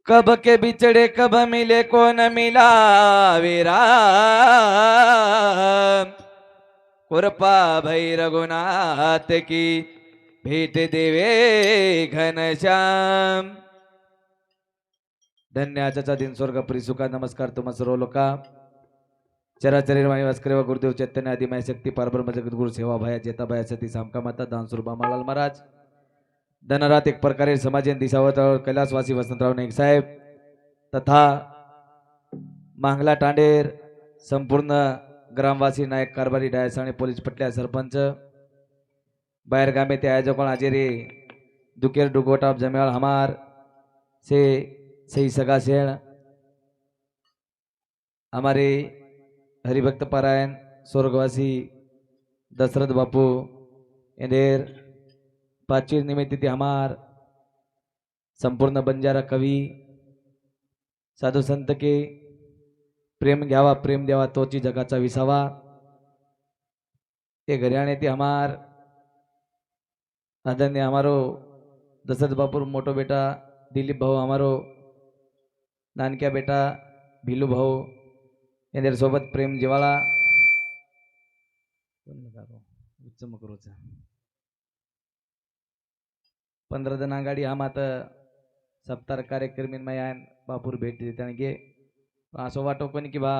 कब के बिछड़े कब मिले कौन मिला वीरा कृपा भई रघुनाथ की भेट देवे घनश्याम. धन्य आजचा दिन स्वर्गपुरी सुखा. नमस्कार तुम्हा सर्व लोका. चराचरी माई वास्करे व गुरुदेव चैतन्य आदि माय शक्ती परब्रह्म जगद्गुरु सेवा भया जेता भया सती सामका माता दान स्वरूपा मालाल महाराज धनरात एक प्रकारे समाजन दिशावत कैलासवासी वसंतराव नाईक साहेब तथा मांगला तांडेर संपूर्ण ग्रामवासी नायक कारभारी डायसाणी पोलीस पटल्या सरपंच बाहेर गामे ते आयोजक आजेरे दुकेर डुगोटाप जमेवाल हमार से सही सगा सेण हमारे हरिभक्त पारायण स्वर्गवासी दशरथ बापू इंदेर पाचवीर निमित्त ते हमार संपूर्ण बंजारा कवी साधु संत के प्रेम घ्यावा प्रेम द्यावा तोची जगाचा विसावा ते घरियाणे ते हमार आदरणीय हमारो दशरथ बापू मोटो बेटा दिलीप भाऊ हमारो नानक्या बेटा भीलू भाऊ इंदर सोबत प्रेम जिवाळा करूचा 15 जण गाडी हा मात सप्तार कार्यक्रमी मयान बापूर भेट देताना गे असं वाटो कोणी की बा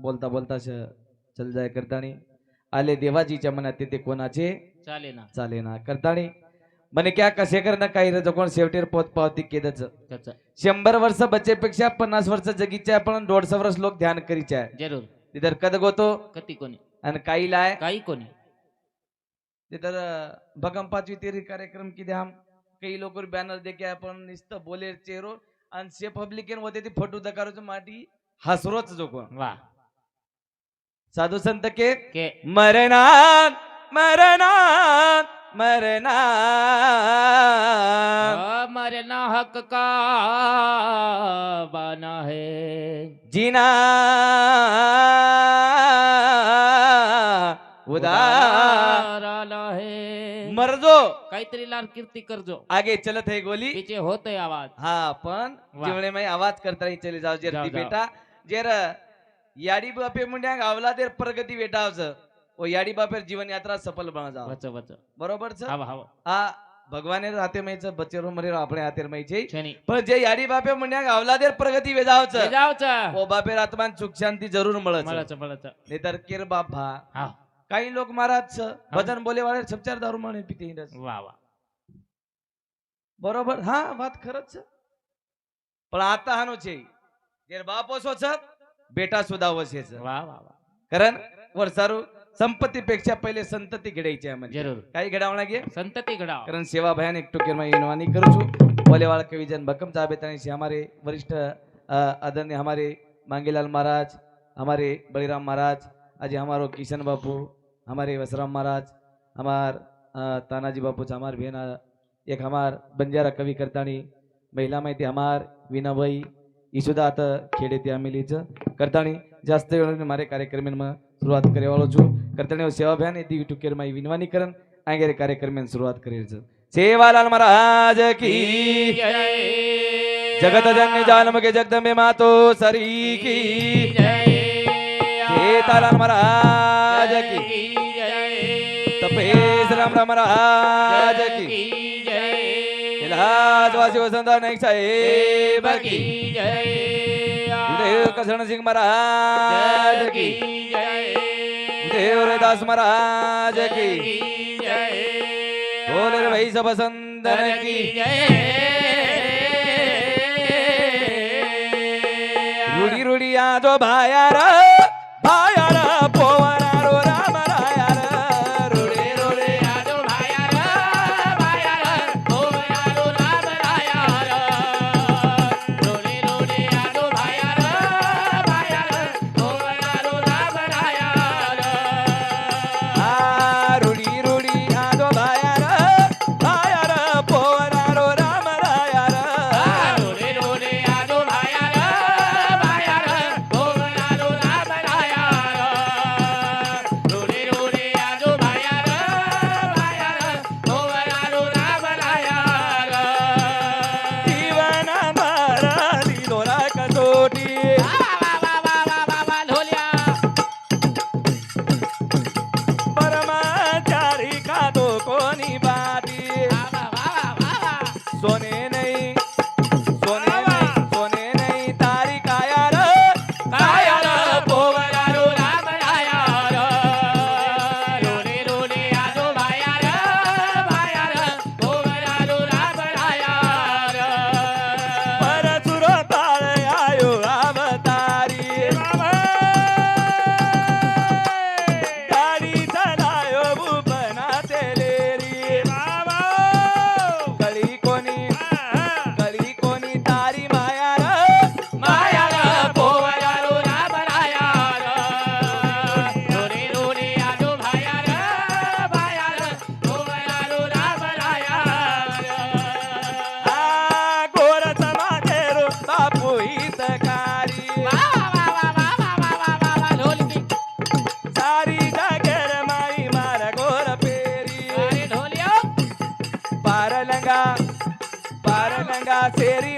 बोलता बोलता चल जाय करतानी आले देवाजीच्या मनात ते कोणाचे चाले ना करतानी म्हणे क्या कसे करणं काही रज कोण शेवटेर पोत पावती केदच 100 वर्ष बच्चेपेक्षा 50 वर्ष जगीच्या पण 150 वर्ष लोक ध्यान करीच्या जरूर तिधर कद गोतो कती कोणी आणि काही लाय काही कोणी तिधर भगम पाचवी तेरी कार्यक्रम की हम कई लोक बॅनर देके आपण निस्त बोले चेहरो आणि से पब्लिकन होते ती फोटो दकारोच माटी हसरोच जो कोण वाह साधू संत के मरना मरना मरना मरना हक का बाना है जीना उदाराला है मरजो काहीतरी लाल कीर्ती करजो आगे चलत है गोली पीछे होते आवाज हा पण जेवणे में आवाज करता ही चले जाओ जेर बेटा जेर याडी बापे मुंड्या गावला देर प्रगती बेटावच ओ याडी बापेर जीवन यात्रा सफल बना जाओ वच वच बरोबर छ हवा हवा हा भगवाने हाते मैच बच्चेरो मरे આપણે हातेर मैचे छनी पण जे याडी बापे मुंड्या गावला देर प्रगती वेजावच जावच ओ बापेर आत्मान सुख शांती जरूर મળच મળच नेतर केर बाप भा हा काही लोक महाराज भजन बोले वाले सबचार दारू माने पिते इंडस वा वा बरोबर हा बात खरच पण आता हानो छे जेर बाप असो छ बेटा सुद्धा वसेच वा वा वा कारण वर्षारू संपत्तीपेक्षा पहिले संतती घडायची आहे म्हणजे जरूर काही घडावं लागे संतती घडाव कारण सेवा भयान एक टोकेर में इनवानी करू छु बोलेवाल कविजन भकम जाबेतानी से हमारे वरिष्ठ आदरणीय हमारे मांगीलाल महाराज हमारे बलिराम महाराज आज हमारो किशन बापू हमारे वसराम महाराज हमार तानाजी बापू हमार भेन एक हमार बंजारा कवि करतानी महिला माहिती हमार विनाबाई ईसुदा आता खेडे ते आमिलीच करतानी जास्त वेळ मारे कार्यक्रम में शुरुआत करे वालो छु करतानी सेवा अभियान दी टुकेर माई विनवानी करन आगे कार्यक्रम में शुरुआत करे सेवालाल महाराज की जय जगत जननी जानम के जगदम्बे मातो सरी की जय सीतालाल महाराज की तपेश राम राम महाराज की इलाहाबाद वसंत नाईक साहेब की देव करण सिंह महाराज की देवदास महाराज की बोले भाई सब संतन की रूढ़ी रूढ़ी यादो भायार भायार पोवनारो राम रायार रूढ़ी रूढ़ी यादो भायार भायार पोवनारो राम रायार रोले रोले यादो भायार भायार पोवनारो राम रायार आ रूढ़ी रूढ़ी यादो भायार भायार पोवनारो राम रायार रोले रोले यादो भायार भायार पोवनारो राम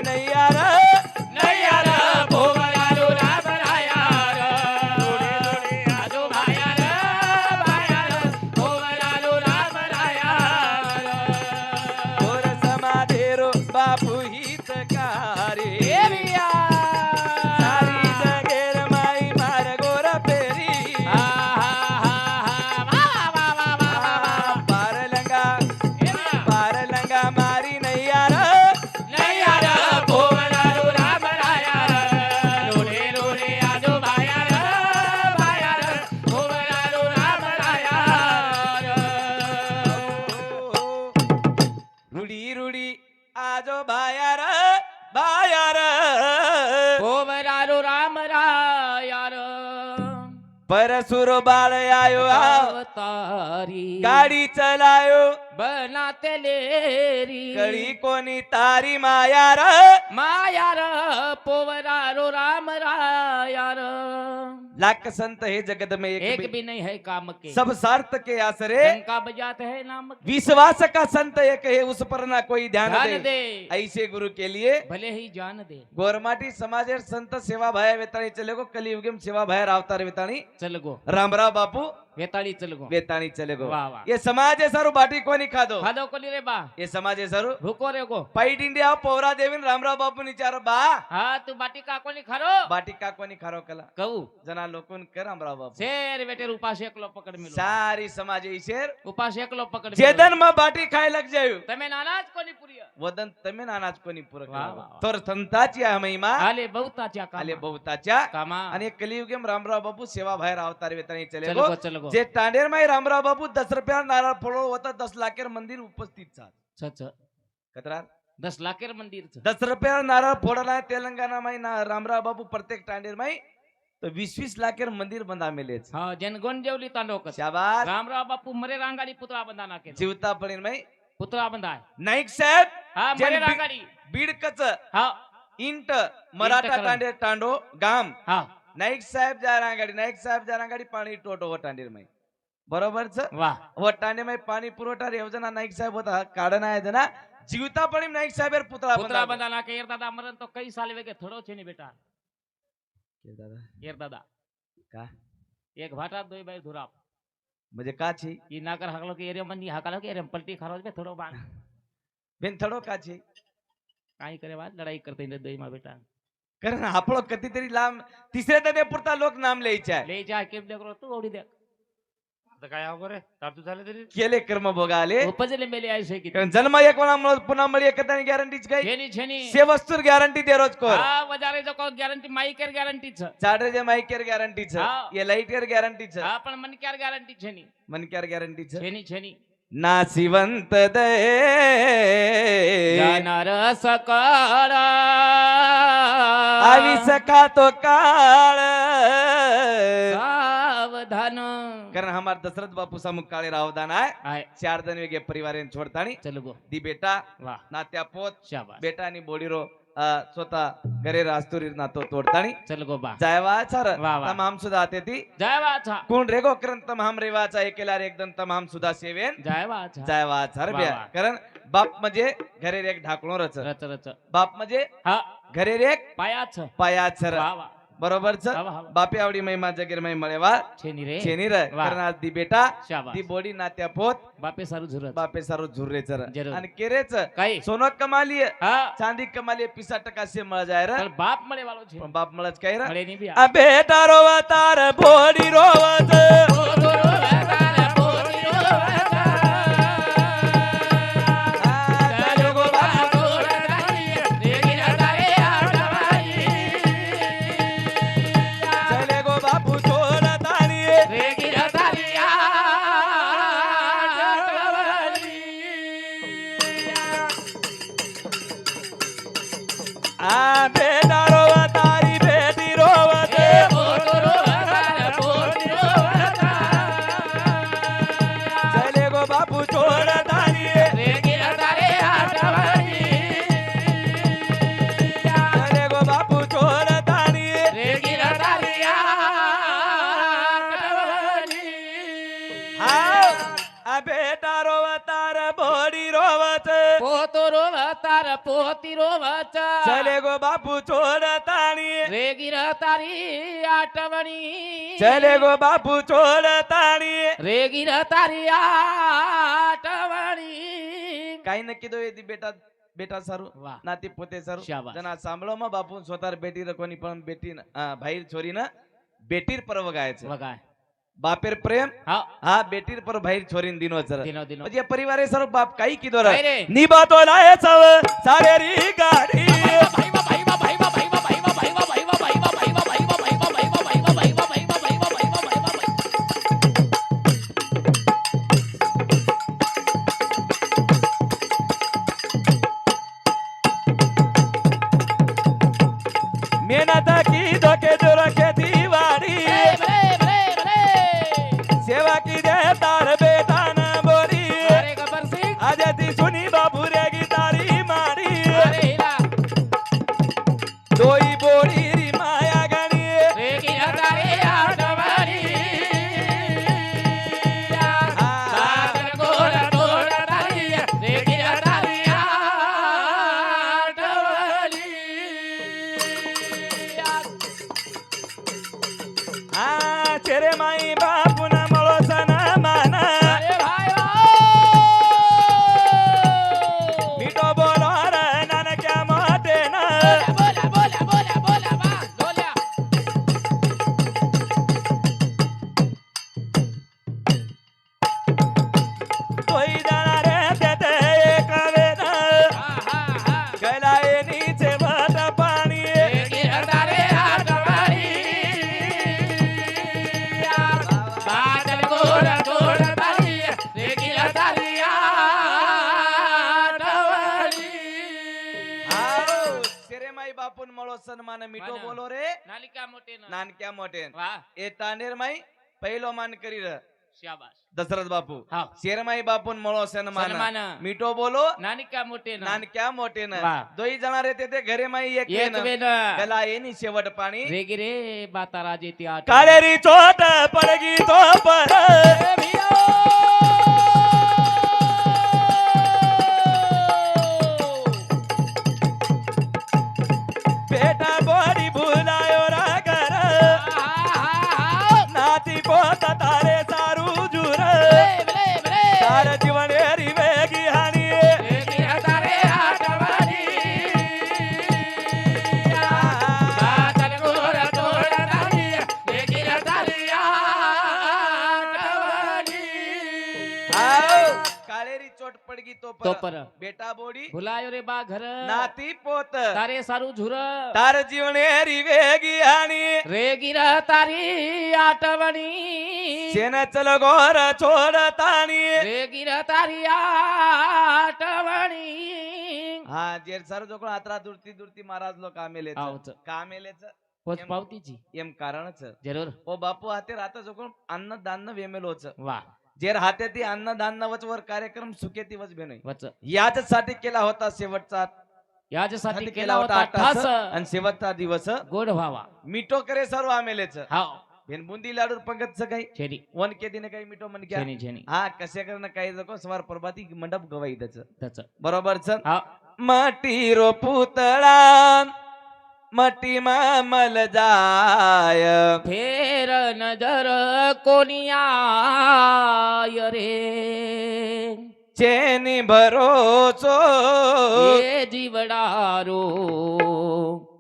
नैया रे नैया रे भोवरालो राम राया रे लोडे लोडे आजो भाया रे भोवरालो राम राया रे गोर समाधेरो बापू हितकारी देविया सारी जगेर माई मार गोर पेरी हा हा हा वा पारलंगा मारी नैया रे नैया रे भोवरालो राम राया रे लोडे लोडे आजो भाया रे भोवरालो राम राया रे रुडी रुडी आजो बायार बायार भोवरालो राम राया रे परसुर बाळ आयो अवतारी गाडी चलायो बनाते लेरी कळी कोणी तारी मायार माया रे पोवरालो राम राया रे लाख संत हे जगत में एक भी नहीं है काम के सब सार्थ के आसरे डंका बजाते है नाम के विश्वास का संत एक है उस पर ना कोई ध्यान ध्यान दे दे ऐसे गुरु के लिए भले ही जान दे गोरमाटी समाजेर संत सेवा भाया वेताणी चले गो कलियुगम सेवा भाया रावतार वेताणी चल गो रामराव बापू वेताळी चल गो वेताणी चले गो वाह, वाह. ये समाज है सारू बाटी कोणी खादो खादो कोली रे बा ये समाज है सारू भूको रे गो पाईट इंडिया पौरा देवीन रामराव बापू निचार बा हा तू बाटी का कोणी खारो बाटी का कोणी खारो कला कहू जना लोकन कर रामराव बापू शेर बेटे उपास एकलो पकड मिलो सारी समाज ईशेर उपास एकलो पकड जेदन में बाटी खाय लग जायो તમે નાના જ કોની પુરિય वदन तमे नानाच कोणी पूरक वाह, वाह, वाह. तर संताची आहे महिमा आले बहुताच्या आले कामा बहुताच्या कामा आणि कलियुगम रामराव बापू सेवा बाहेर अवतार वेताणी चले चल गो गो चल गो जे तांडेर माई रामराव बापू 10 रुपया नारळ फोडो होता 10 लाखेर मंदिर उपस्थित छा छ छ कतरा 10 लाखेर मंदिर छ 10 रुपया नारळ फोडला तेलंगाना माई रामराव बापू प्रत्येक तांडेर माई तो 20-20 लाखेर मंदिर बंदा मेलेच हा जनगण जेवली तांडव कस शाबास रामराव बापू मरे रांगाडी पुतळा बंदा ना केला जीवता पडीन माई पुतळा बंदाय नाईक साहेब हा जन मरे बी- रांगाडी बीडकच हा इंट मराठा करण. तांडेर तांडो गाम हा नाईक साहेब जा रांगाडी नाईक साहेब जा रांगाडी पाणी टोटो व तांडेर माई बरोबरच वा व तांडे माई पाणी पुरवठा योजना नाईक साहेब होता काढण आहे जना जीवता पडी नाईक साहेब पुतळा पुतळा बंदा ना के दादा मरन तो कई साल वेगे थोडो छे नी बेटा दादा येर दादा का एक भाटा दोय बाई धुराप म्हणजे का छी ई नाकर हाकलो के एरे मंदी हाकलो के एरे पलटी खारो बे थोडो बाण बेन थडो का छी काही करे बाद लढाई करते ने दोय मा बेटा कारण आपलो कितीतरी लांब तिसऱ्या तने पुरता लोक नाम लिहायचे आहे ले जा केम देखरो तू ओडी देख आता काय अवघड आहे तारतू झाले तरी केले कर्म भोगा आले उपजले मेले आयसे की कारण जन्म एक वेळा पुन्हा मळी एकताने गॅरंटीच काही छेनी छेनी से वस्तूर गॅरंटी दे रोज कोर हा वजारे जो को गॅरंटी माईकर गॅरंटी छ चाडरेजे माईकेर गॅरंटी छ हा. ये लाईटेर गॅरंटी छ हा पण मनक्यार गॅरंटी छेनी मनक्यार गॅरंटी छ छेनी छेनी नासिवंत दये जाणार सकाळ आविस का तो काळ सावधान कारण हमार दशरथ बापू सामुख काळे रावदान आहे आहे 4 जण वेगे परिवार छोडतानी चल गो दी बेटा वा नात्या पोत शाबास बेटा आणि बोडीरो स्वतः घरे रास्तुरी नातो तोडतानी चल गो बा जायवा सर वा, वा. तमाम सुद्धा आते ती जय वाचा कोण रेगो करण तमाम रेवाचा एकेला एकदम तमाम सुद्धा सेवेन जय वाचा जायवा सर वा, वा. कारण बाप म्हणजे घरे रेक ढाकलो रच रच रच बाप म्हणजे हा घरे रेक पायाच पाया सर वा वा बरोबरच वा, वा, वा. बापे आवडी महिमा जगीर मै मळेवा छेनी रे छेनीर वा. कारण आज दी बेटा शाबास दी बोडी नात्या पोत बापे सारू झुरत बापे सारो झुर्रे चर जरूर. आणि केरेच काही सोनं कमाली हा चांदी कमाली 50% से मळ जाय रे पण बाप मळे वालो छे पण बाप मळच काय रे मळे नी बी आ बेटा रोवतार बोडी रोवत चले गो बापू छोडतानी आ बेटा रोवतारी बेटी रोवत चले गो बापू छोडतानी चले गो बापू छोडतानी आ बेटा रोवतार बोडी रोवत पोतिरो वच चले गो बापू छोडतानी रे गिर तारी आठवणी चले गो बापू छोडतानी रे गिर तारी आठवणी काही नक्की दो बेटा बेटा सारू वाह नाती पोते सारू शाबास. जना सांभाळो मग बापू स्वतः बेटी कोणी पण बेटी भाईर छोरी ना बेटीर पर्व गायचं बघा बापेर प्रेम हा हा बेटीर पर भाईर छोरीन दिन वचर दिनो दिनो म्हणजे परिवार आहे सर्व बाप काही किदोर काय रे? निभातो लायचव सारे री गाडी भाईवा भाईवा भाईवा भाईवा भाईवा भाईवा भाईवा भाईवा भाईवा भाईवा भाईवा भाईवा भाईवा भाईवा भाईवा भाईवा भाईवा भाईवा मेहनत की धोके जोर के दीवारी बरे बरे बरे सेवा की दे तार बेटा न बोरी अरे गब्बर सिंह आज ती सुनी बाबू रे की तारी मारी अरे हीरा दोई बोरी री माया गणी रे गिर तारी आठवणी बादल गोर तोड तारी रे गिर तारी आठवणी आ चेरे माई बापू न मळो सन माना अरे भाई मीठो बोलो रे नान क्या मोटे ना बोला बोला बोला बोला बा बोला तोई जाना रे देते एक वेदा हा हा हा गलाए नीचे वट पाणी रे गिरधारे आठवणी बादल गोड गोड तारी रे गिरधारे आठवणी आओ चेरे माई बापून मळो सन्मान मीठो माना. बोलो रे नालिका मोठे ना नानक्या मोठे वाह ए तानेर माई पहिलो मान करी र शाबास दशरथ बापू हा शेरमाई बापून मळो सन्मान सन्मान. मीठो बोलो नानिका मोठे ना नानक्या मोठे न वाह. दोई जणा रे ते घरे माई एक एक वेन. वेन गला येनी शेवट पाणी रे गिरे बाता राजे ती आठ काळेरी चोट पडगी तो पर बेटा बोरी भुलायो रा घर नाती पोत तारे सारू जुर तार जीवन एरी वेगी हानी आओ काळेरी चोट पडगी तो तो पर पर बेटा बोडी भुलायो रे बा घर नाती पोत तारे सारू झुर तार जीवन एरी वेगी हानी रे गिर तारी आठवणी शेन चल गोर छोडतानी रे गिर तारी आठवणी हा जेर सर जोकळ आत्रा दुरती दुरती महाराज लोक कामेलेच आवच कामेलेच पोच पावतीची एम कारणच जरूर ओ बापू हाते राहता जोकळ अन्न दान वेमेलोच वा जेर हाते ती अन्न दान वचवर कार्यक्रम सुकेती वच बेनय वच याच साठी केला होता शेवटचा याच्यासाठी साठी केला होता ठास आणि शेवटचा दिवस गोड व्हावा मिठो करे सर्व आमेलेच हाव बेन बुंदी लाडू पंगतच काही छेरी वन के दिने काही मिठो मन क्या छेनी छेनी हा कसे करणं काही जको सवार प्रभाती मंडप गवाई त्याच त्याच बरोबर चल हा माटी रो पुतळा मटी मामल जाय फेर नजर कोणी आय रे चेनी भरोसो ये जीवडारो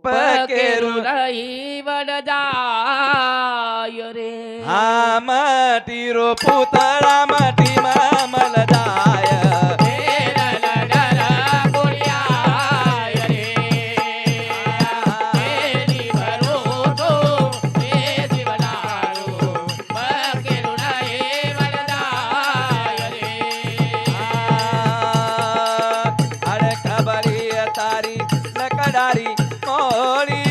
पकेरू पकेरू नाही वड जाय रे हा माटी रो पुतळा मटी मामल जाय फेर नजर कोणी आय रे तेरी भरोसो ये जीवडारो पकेरू नाही वड जाय रे अरे खबरी तारी लकडारी मोरी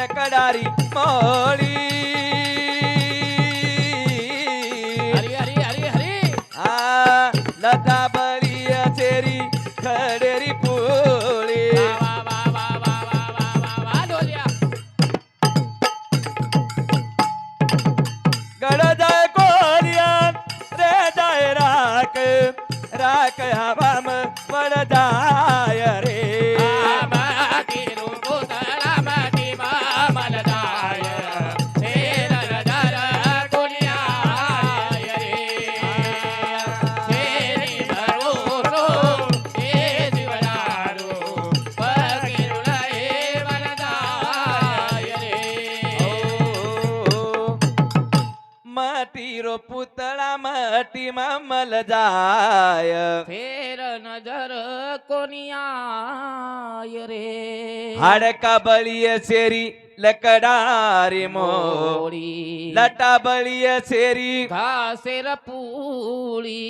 लकडारी मोळी हरी हरी हरी हरी आ लता बळी चेरी खडेरी पोळी वा वा वा वा वा वा वा वा ढोलिया गडजाय कोलियान रे जाय राख राख हवाम वड जाय रे माटी रूपो तळा माटी मामल जाय शेरन जर कोलिया रे शेरी भरोसो हे जीवनारो पगिरुला हे वरदाय रे माटी रो पुतळा माटी मामल जाय फेर नजर कोनिया रे हाडका बळीय सेरी लकडारी मोळी मोडी लटा बळीय सेरी घासेर पुळी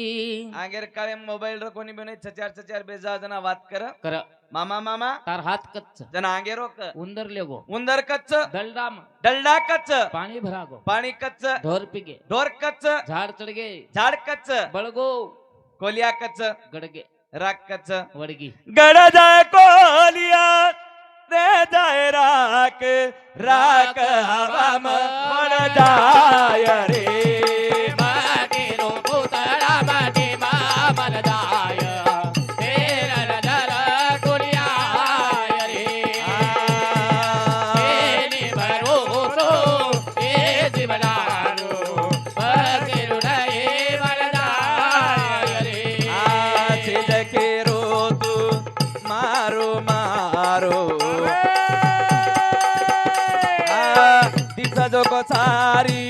आगेर काळे मोबाईल रो कोणी बने चचार चचार बेजा जना बात कर कर मामा मामा तार हात कच्च जना आगे रोक उंदर लेगो उंदर कच्च दलडाम डलडा कच्च पाणी भरागो पाणी कच्च ढोर पिगे ढोर कच्च झाड चढगे झाड कच्च बळगो कोलिया कच्च गडगे राख कच्च वडगी गड जाय कोलिया रे जाय राख राख हवाम वड जाय रे माटी रो पुतळा माटी मामल जाय फेर नजर कोनिया रे शेरी भरोसो हे जीवनारो पगिरुला हे वरदाय रे आज के रो तू मारो मारो दिसा जो को सारी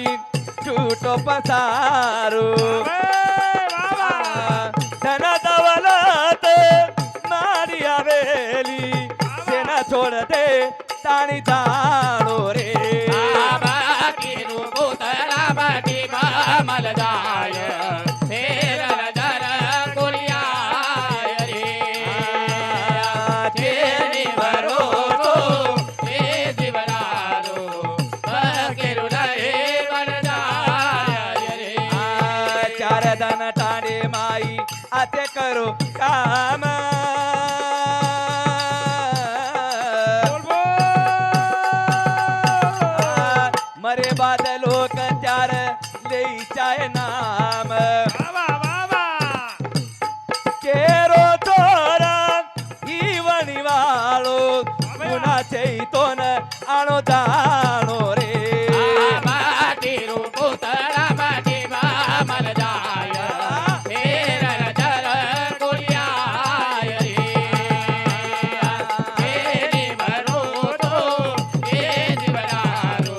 झूठो पसारो धन दौलत मारी हवेली सेना छोड़ दे ताणी जानो रे माटी रूपो तळा माटी मामल जाय फेर नजर कोलिया रे शेरी भरोसो हे जीवनारो पगिरुला हे वरदाय रे चार धन टाणे माई आते करो काम मरे बाद लोक चार ले चाय नाम केरो तोरा ही वणिवाळो पुन्हा चैतोन आणो जाणो रे माटी रूपो तळा माटी मामल जाय फेर नजर कोलिया रे शेरी भरोसो हे जीवनारो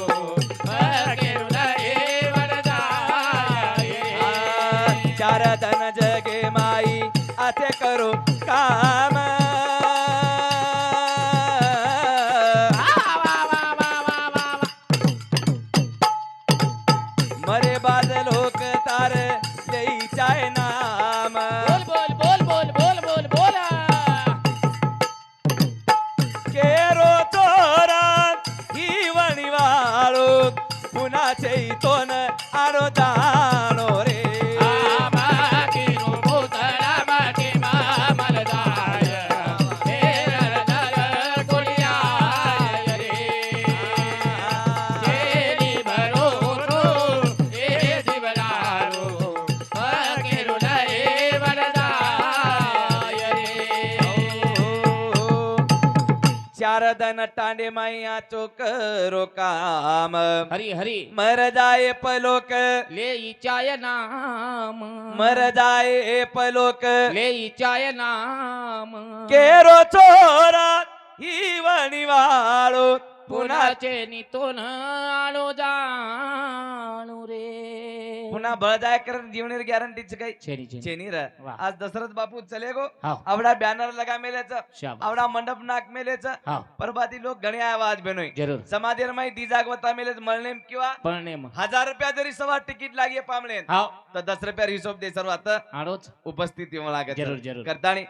पगिरुला हे वरदाय रे चार धन जगे माई आते करो काम मरे बाद लोक तार लई चाय नाम बोल बोल बोल बोल बोल बोल बोल केरो तोरा ही वणिवाळो पुन्हा चैतोन आणो जाणो रे माटी रूपो तळा माटी मामल जाय फेर नजर कोलिया रे शेरी भरोसो हे जीवनारो पगिरुला हे वरदाय रे चार धन टांडे माई चोकरो काम हरी हरी मर जाए पलोक ले इचाय नाम मर जाए पलोक ले इचाय नाम केरो चोरा ही वणिवाळो पुन्हा पुनाचे नितोन आलो जाणू रे पुन्हा बळदाय कर जीवनेर गॅरंटीच काही छेनी छेनी चेनीर वाह. आज दशरथ बापू चले गो हाव आवडा बॅनर लगा मेलेच शाबाश आवडा मंडप नाक मेलेच हाव परबाती लोक घणे आवाज बेनोय जरूर समाधीर माई दी जागवता मेलेच मळनेम किंवा पळणे मग 1000 रुपया जरी सवा तिकीट लागे पामलेन हाव तर 10 रुपया हिशोब दे सर्व आता आडोच उपस्थिती लागत जरूर जरूर करताणी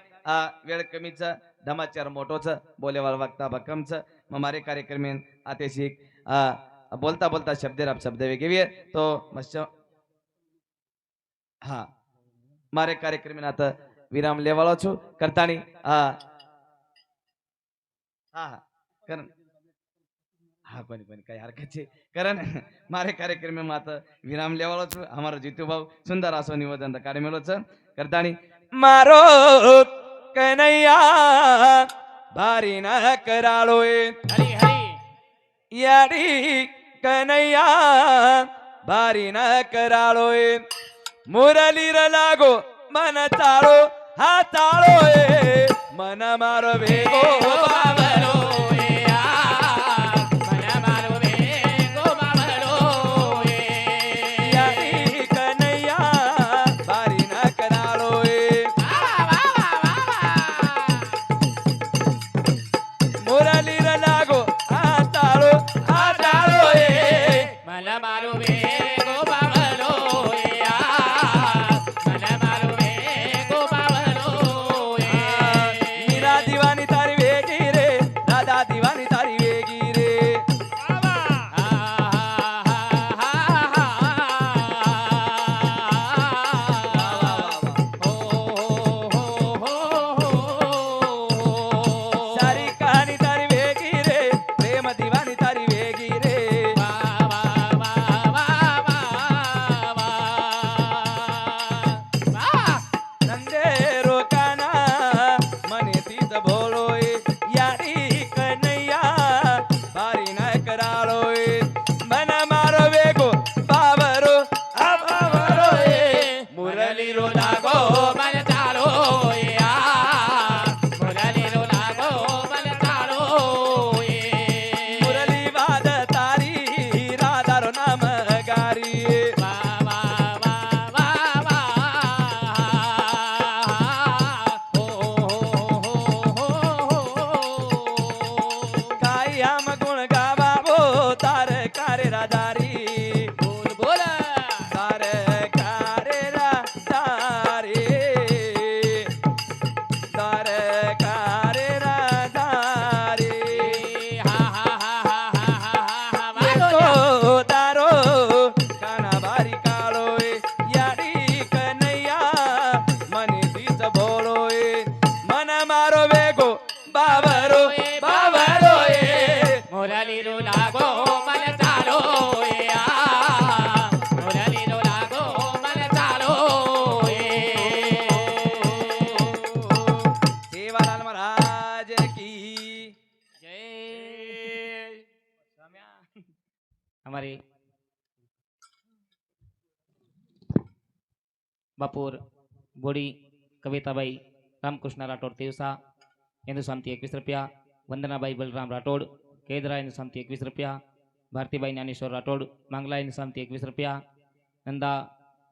वेळ कमीच धमाचार मोठोच बोलेवाळ वक्ता भक्कमच मग मारे कार्यक्रम में आते सीख बोलता बोलता शब्द आप शब्द वेगेविये तो मस्त हा मारे कार्यक्रम में आता विराम लेवाळो છું કરતાની હા હા કરણ હા કોની કઈ હરકત છે કરણ મારે કાર્યક્રમમાં आता વિરામ લેવાળો છું અમારો જીતુ ભાવ સુંદર આસો નિવેદન કાઢી છે કરતાની મારો કનૈયા ભારી ન કરાળો એ હરી હરી યારી કનૈયા ભારી ન કરાળો એ મુરલીર લાગો મન તાળો હા તાળો એ મન મારો ભેગો બાબરો એ આ મને મારો વેગો બાબલો એ યારી કનૈયા ભારી ન કરાળો એ વાહ વાહ વાહ વાહ મુરલીર લાગો હા તાળો એ મને મારો વેગો બાબલો એ આ મને મારો વેગો બાબલો એ મીરા દીવાની તારી વેગી રે રાધા દીવાની તારી વેગી રે સારી કહાની તારી વેગી રે પ્રેમ દીવાની તારી વેગી રે નંદેરો કાના મને તીત બોલો એ યારી કનૈયા ભારી ન કરાળો એ મન મારો વેગો બાવરો આ બાવરો એ મુરલીરો લાગો મને ચાલો એ આ મુરલીરો લાગો મને ચાલો એ મુરલી વાદ તારી રાધારો નામ ગારી વાહ વાહ વાહ વાહ વાહ હો કાઈ આમ ગુણ ગાવાવો તારે કારે રાધારી બોલ બોલ તારે કારે રાધારી તારે કારે રાધારી હા હા હા હા હા હા એ વાહ તો તારો કાના બારી કાળો એ યારી કનૈયા મને દીત બોલો એ મન મારો વેગો બાવરો બાવરો એ મુરલીરો લાગો મને ચાલો એ આ મુરલીરો લાગો મને ચાલો એ સેવાલાલ મહારાજ કી જય हमारे बापूर बोडी कविताबाई रामकृष्ण राठोड तिवसा इंदू सामती 21 रुपया वंदनाबाई बलराम राठोड केदरा इंदू सामती 21 रुपया भारतीबाई ज्ञानेश्वर राठोड मांगला इंदू सामती 21 रुपया नंदा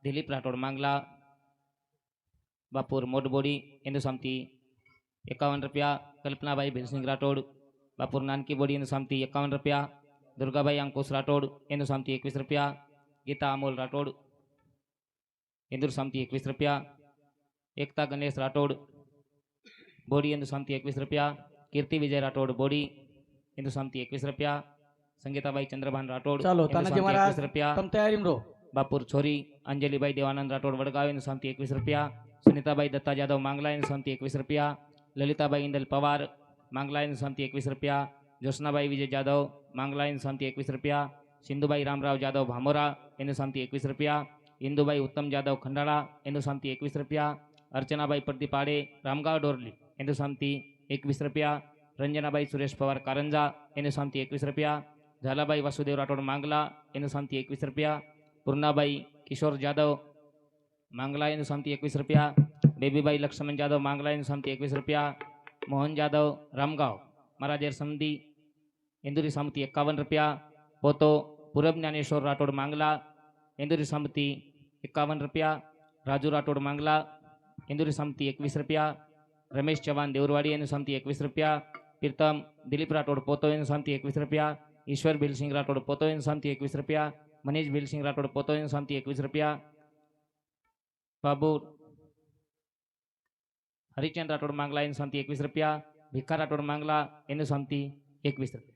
दिलीप राठोड मांगला बापूर मोडबोडी इंदू सामती 51 रुपया कल्पनाबाई भीलसिंग राठोड बापूर नानकी बोडी इंदू सामती 51 रुपया दुर्गाबाई अंकुश राठोड इंदू सामती 21 रुपया गीता अमोल राठोड इंदूर सामती 21 रुपया एकता गणेश राठोड बोडी इंदू सामती 21 रुपया कीर्ति विजय राठोड बोडी इंदू सामती 21 रुपया संगीताबाई चंद्रभान राठोड ચાલો इंदू તાનાજી सामती મહારાજ 21 रुपया તમે તૈયારી રો बापूर छोरी अंजलिबाई देवानंद राठोड वडगाव इंदू सामती 21 रुपया सुनीताबाई दत्ता जाधव मांगला इंदू सामती 21 रुपया ललिताबाई इंदल पवार मांगला इंदू सामती 21 रुपया ज्योत्सनाबाई विजय जाधव मांगला इंदू सामती 21 रुपया सिंधुबाई रामराव जाधव भामोरा इंदू सामती 21 रुपया इंदुबाई उत्तम जाधव खंडाळा इंदू सामती 21 रुपया अर्चनाबाई प्रदीपाडे रामगाव डोरली इंदू सामती 21 रुपया रंजनाबाई सुरेश पवार कारंजा इंदू सामती 21 रुपया झालाबाई वासुदेव राठोड मांगला इंदू सामती 21 रुपया पूर्णाबाई किशोर जाधव मांगला इंदू सामती 21 रुपया बेबीबाई लक्ष्मण जाधव मांगला इंदू सामती 21 रुपया मोहन जाधव रामगाव महाराजेर समधी इंदुरी सामती 51 रुपया पोतो पूरब ज्ञानेश्वर राठोड मांगला इंदुरी सामती 51 रुपया राजू राठोड मांगला इंदुरी सामती 21 रुपया रमेश चव्हाण देवरवाडी इंदू सामती 21 रुपया प्रीतम दिलीप राठोड पोतो इंदू सामती 21 रुपया ईश्वर भीलसिंग राठोड पोतो इंदू सामती 21 रुपया मनीष भीलसिंग राठोड पोतो इंदू सामती 21 रुपया बाबू हरिचंद राठोड मांगला इंदू सामती 21 रुपया भिक्खा राठोड मांगला इंदू सामती एकवीस रुपये